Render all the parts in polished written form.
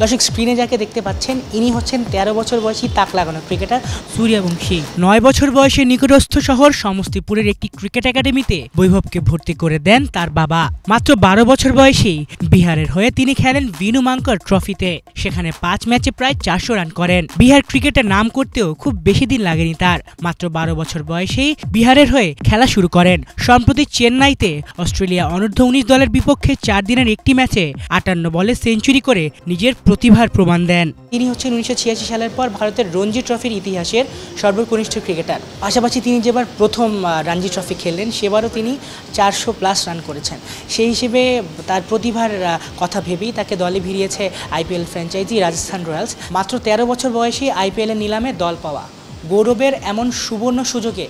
দর্শক স্ক্রিনে যাকে দেখতে পাচ্ছেন ইনি হচ্ছেন 13 বছর বয়সী তাক লাগানো ক্রিকেটার সূর্যবংশী। 9 বছর বয়সে নিকটস্থ শহর সমস্তিপুরের একটি ক্রিকেট একাডেমিতে বৈভবকে ভর্তি করে দেন তার বাবা। মাত্র 12 বছর বয়সেই বিহারের হয়ে তিনি খেলেন ভিনু মাঙ্কর ট্রফিতে। সেখানে 5 ম্যাচে প্রায় 400 রান করেন। বিহার ক্রিকেটে নাম করতেও খুব বেশি দিন লাগেনি তার। মাত্র 12 বছর বয়সেই বিহারের হয়ে খেলা শুরু করেন। সম্প্রতি চেন্নাইতে অস্ট্রেলিয়া অনূর্ধ্ব-19 দলের বিপক্ষে 4 দিনের একটি ম্যাচে 58 বলে সেঞ্চুরি করে নিজের প্রতিভার প্রমাণ দেন। তিনি হচ্ছেন 1986 সালের পর ভারতের রঞ্জি ট্রফির ইতিহাসের সর্বকনিষ্ঠ ক্রিকেটার। পাশাপাশি তিনি যেবার প্রথম রঞ্জি ট্রফি খেললেন সেবারও তিনি 400+ রান করেছেন। সেই হিসেবে তার প্রতিভার কথা ভেবেই তাকে দলে ভিড়িয়েছে আইপিএল ফ্র্যাঞ্চাইজি রাজস্থান রয়্যালস। মাত্র 13 বছর বয়সে আইপিএলের নিলামে দল পাওয়া গৌরবের এমন সুবর্ণ সুযোগে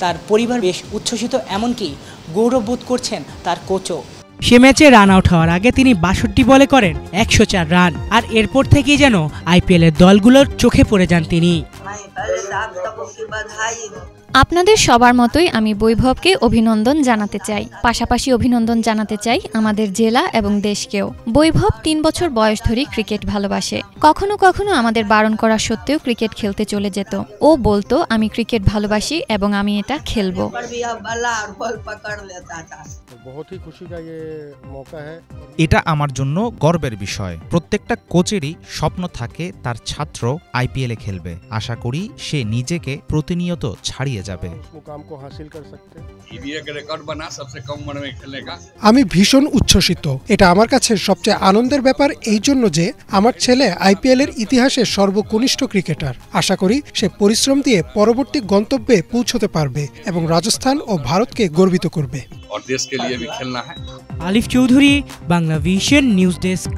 তার পরিবার বেশ উচ্ছ্বসিত, এমনকি গৌরববোধ করছেন তার কোচও। সে ম্যাচে রান আউট হওয়ার আগে তিনি 62 বলে করেন 104 রান। আর এরপর থেকেই যেন আইপিএলের দলগুলোর চোখে পড়ে যান তিনি। আপনাদের সবার মতোই আমি বৈভবকে অভিনন্দন জানাতে চাই। পাশাপাশি অভিনন্দন জানাতে চাই আমাদের জেলা এবং দেশকেও। বৈভব 3 বছর বয়স ধরেই ক্রিকেট ভালোবাসে। কখনো কখনো আমাদের বারণ করা সত্ত্বেও ক্রিকেট খেলতে চলে যেত। ও বলতো আমি ক্রিকেট ভালোবাসি এবং আমি এটা খেলবো। এটা আমার জন্য গর্বের বিষয়। প্রত্যেকটা কোচেরই স্বপ্ন থাকে তার ছাত্র আইপিএলে খেলবে। আশা করি সে নিজেকে প্রতিনিয়ত ছাড়িয়ে যাবে। আমি ভীষণ উচ্ছ্বসিত। এটা আমার কাছে সবচেয়ে আনন্দের ব্যাপার এই জন্য যে আমার ছেলে আইপিএল এর ইতিহাসে সর্বকনিষ্ঠ ক্রিকেটার। আশা করি সে পরিশ্রম দিয়ে পরবর্তী গন্তব্যে পৌঁছতে পারবে এবং রাজস্থান ও ভারতকে গর্বিত করবে। আলিফ Chowdhury, Bangla vision news desk.